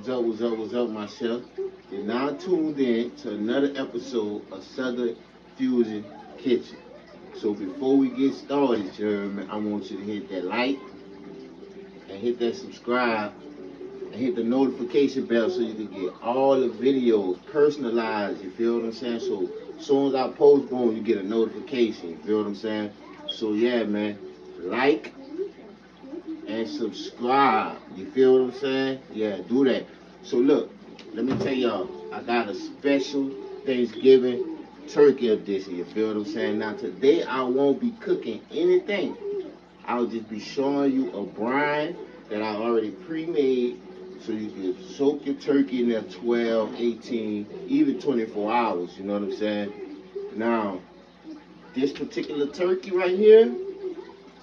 What's up, myself? You're now tuned in to another episode of Southern Fusion Kitchen. So before we get started, Jeremy, I want you to hit that like and hit that subscribe and hit the notification bell so you can get all the videos personalized. You feel what I'm saying? So as soon as I post, boom, you get a notification. You feel what I'm saying? So yeah, man, like and subscribe. You feel what I'm saying? Yeah, do that. So look, let me tell y'all, I got a special Thanksgiving turkey edition. You feel what I'm saying? Now today I won't be cooking anything. I'll just be showing you a brine that I already pre-made so you can soak your turkey in there 12, 18, even 24 hours. You know what I'm saying? Now, this particular turkey right here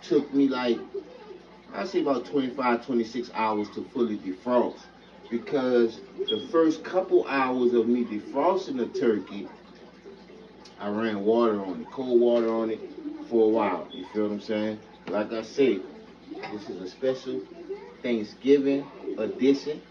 took me like, I'd say about 25, 26 hours to fully defrost. Because the first couple hours of me defrosting the turkey, I ran water on it, cold water on it for a while. You feel what I'm saying? Like I said, this is a special Thanksgiving edition.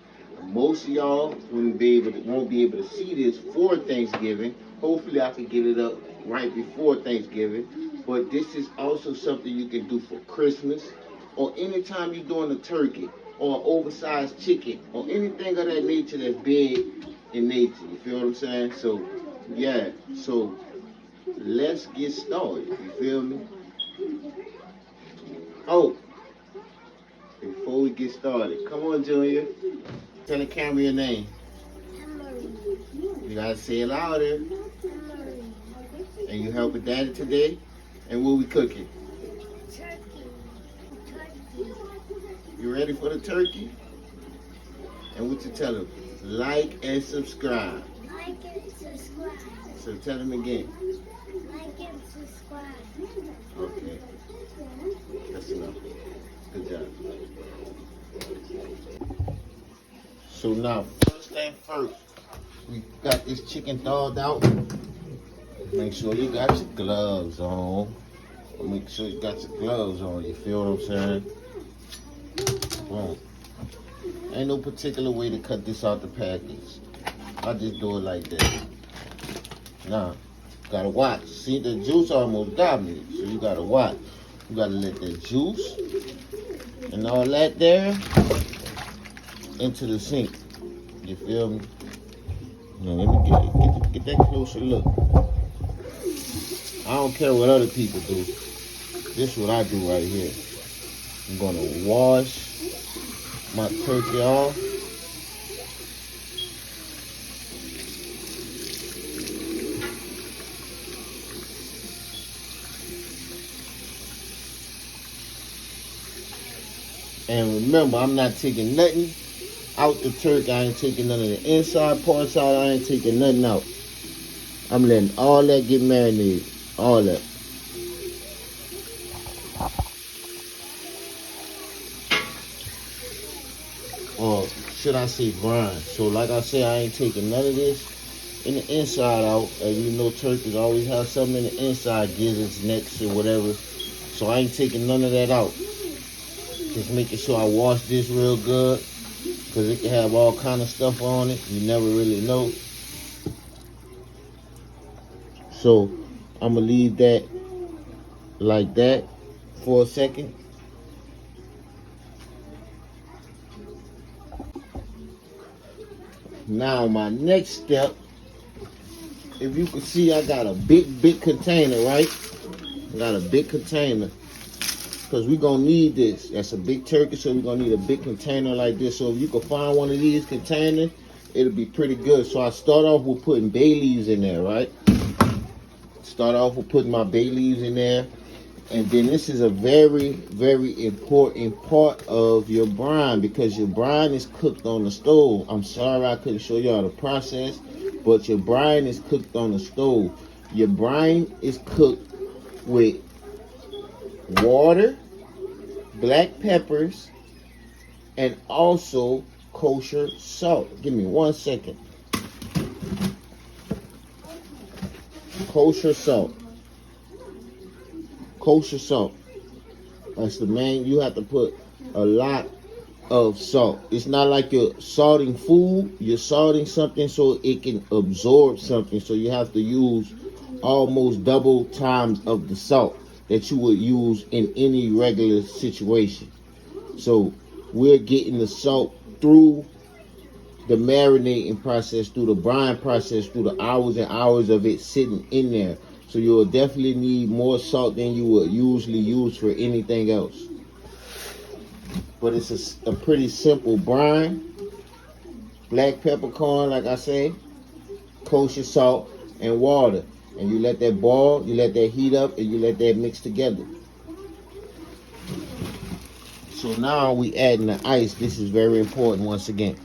Most of y'all won't be able to see this for Thanksgiving. Hopefully I can get it up right before Thanksgiving. But this is also something you can do for Christmas or anytime you're doing a turkey or oversized chicken or anything of that nature that's big in nature. You feel what I'm saying? So yeah, so let's get started. You feel me? Oh, before we get started, come on, Junior. Tell the camera your name. You gotta say it louder. And you helping Daddy today? And what we cooking? Turkey. You ready for the turkey? And what you tell them? Like and subscribe. Like and subscribe. So tell them again. Like and subscribe. Okay. That's enough. Good job. So now, first thing first, we got this chicken thawed out. Make sure you got your gloves on. Make sure you got your gloves on. You feel what I'm saying? Boom. Ain't no particular way to cut this out the package. I just do it like that. Now, gotta watch. See, the juice almost got me. So you gotta watch. You gotta let the juice and all that there into the sink. You feel me? Now let me get that closer look. I don't care what other people do. This is what I do right here. I'm gonna wash my turkey off. And remember, I'm not taking nothing out the turkey. I ain't taking none of the inside parts out. I ain't taking nothing out. I'm letting all that get marinated. All that. Or should I say brine? So like I said, I ain't taking none of this in the inside out. As you know, turkeys always have something in the inside, gizzards, necks, or whatever. So I ain't taking none of that out. Just making sure I wash this real good, because it can have all kind of stuff on it. You never really know. So I'm going to leave that like that for a second. Now my next step, if you can see, I got a big container, right? I got a big container. Because we're going to need this. That's a big turkey, so we're going to need a big container like this. So if you can find one of these containers, it'll be pretty good. So I start off with putting bay leaves in there, right? Start off with putting my bay leaves in there. And then this is a very, very important part of your brine, because your brine is cooked on the stove. I'm sorry I couldn't show y'all the process, but your brine is cooked on the stove. Your brine is cooked with water, black peppers, and also kosher salt. Give me 1 second. Kosher salt. Kosher salt. That's the main. You have to put a lot of salt. It's not like you're salting food. You're salting something so it can absorb something. So you have to use almost double times of the salt that you would use in any regular situation. So we're getting the salt through the marinating process, through the brine process, through the hours and hours of it sitting in there. So you'll definitely need more salt than you would usually use for anything else. But it's a pretty simple brine. Black peppercorn, like I say, kosher salt, and water. And you let that boil, you let that heat up, and you let that mix together. So now we adding the ice. This is very important once again.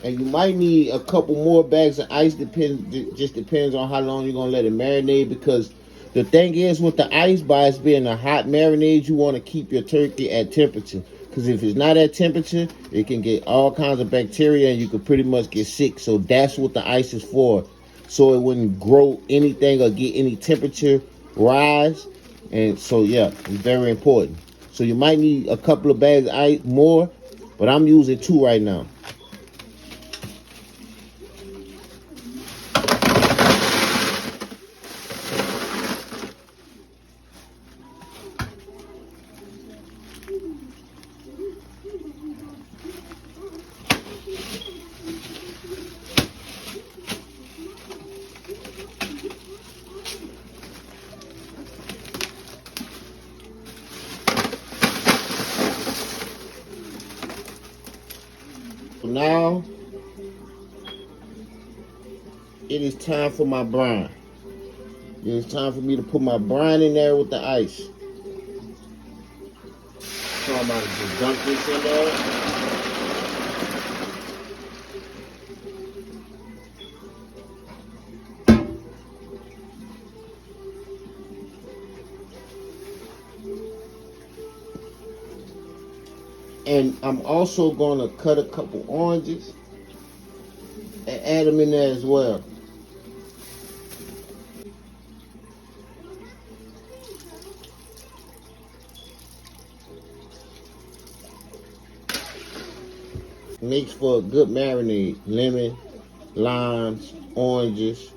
And you might need a couple more bags of ice. Just depends on how long you're gonna let it marinate. Because the thing is, with the ice, by it being a hot marinade, you want to keep your turkey at temperature. Because if it's not at temperature, it can get all kinds of bacteria, and you could pretty much get sick. So that's what the ice is for, so it wouldn't grow anything or get any temperature rise. And so yeah, it's very important. So you might need a couple of bags of ice more, but I'm using 2 right now. So now it is time for my brine. It is time for me to put my brine in there with the ice. So I'm about to just dunk this in there. And I'm also going to cut a couple oranges and add them in there as well. Makes for a good marinade. Lemon, limes, oranges.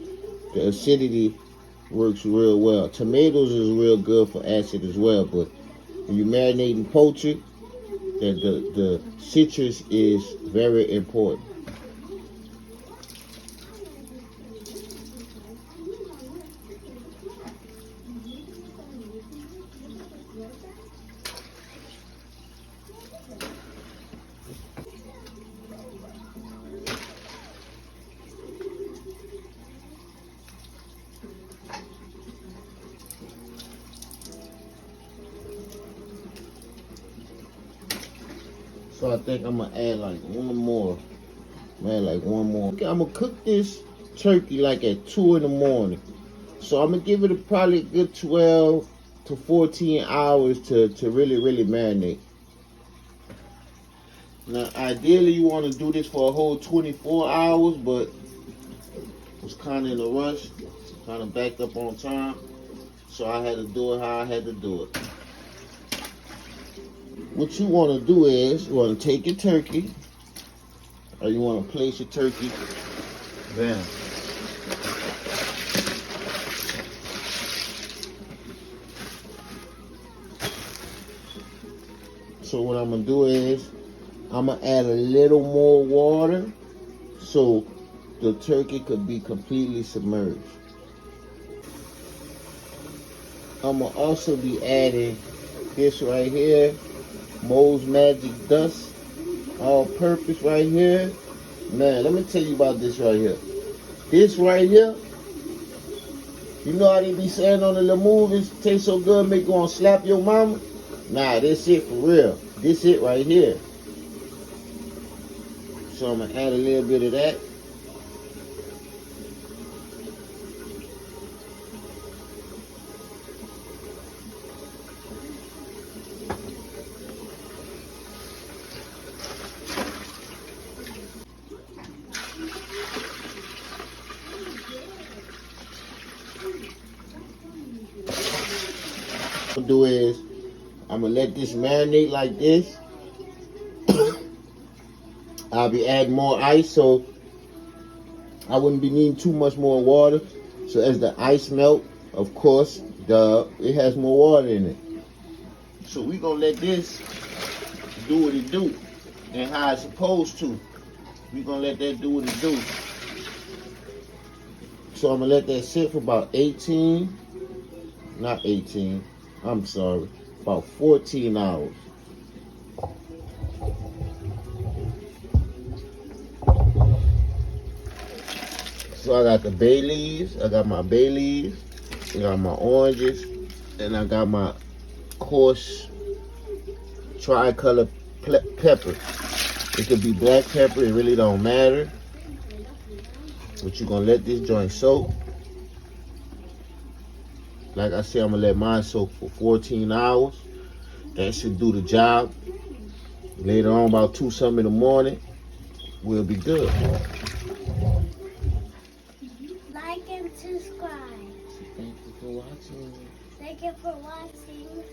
The acidity works real well. Tomatoes is real good for acid as well, but when you're marinating poultry, the citrus is very important. So I think I'm gonna add like one more. Okay, I'm gonna cook this turkey like at 2 in the morning. So I'm gonna give it probably a good 12 to 14 hours to really marinate. Now ideally you want to do this for a whole 24 hours, but I was kind of in a rush, kind of backed up on time, so I had to do it how I had to do it. What you want to do is you want to take your turkey, or you want to place your turkey. Bam. So what I'm gonna do is I'm gonna add a little more water so the turkey could be completely submerged. I'm gonna also be adding this right here, Mo's Magic Dust, all purpose right here. Man, let me tell you about this right here. This right here, you know how they be saying on the little movies, taste so good, make you want to slap your mama? Nah, this it for real. This it right here. So I'm going to add a little bit of that. Do is I'm gonna let this marinate like this. I'll be adding more ice, so I wouldn't be needing too much more water. So as the ice melt, of course, it has more water in it. So we gonna let this do what it do and how it's supposed to. We gonna let that do what it do. So I'm gonna let that sit for about 14 hours. So I got the bay leaves, I got my bay leaves, I got my oranges, and I got my coarse tricolor pepper. It could be black pepper, it really don't matter. But you're gonna let this joint soak. Like I said, I'm gonna let mine soak for 14 hours. That should do the job. Later on, about 2 something in the morning, we'll be good. Like and subscribe. Thank you for watching. Thank you for watching.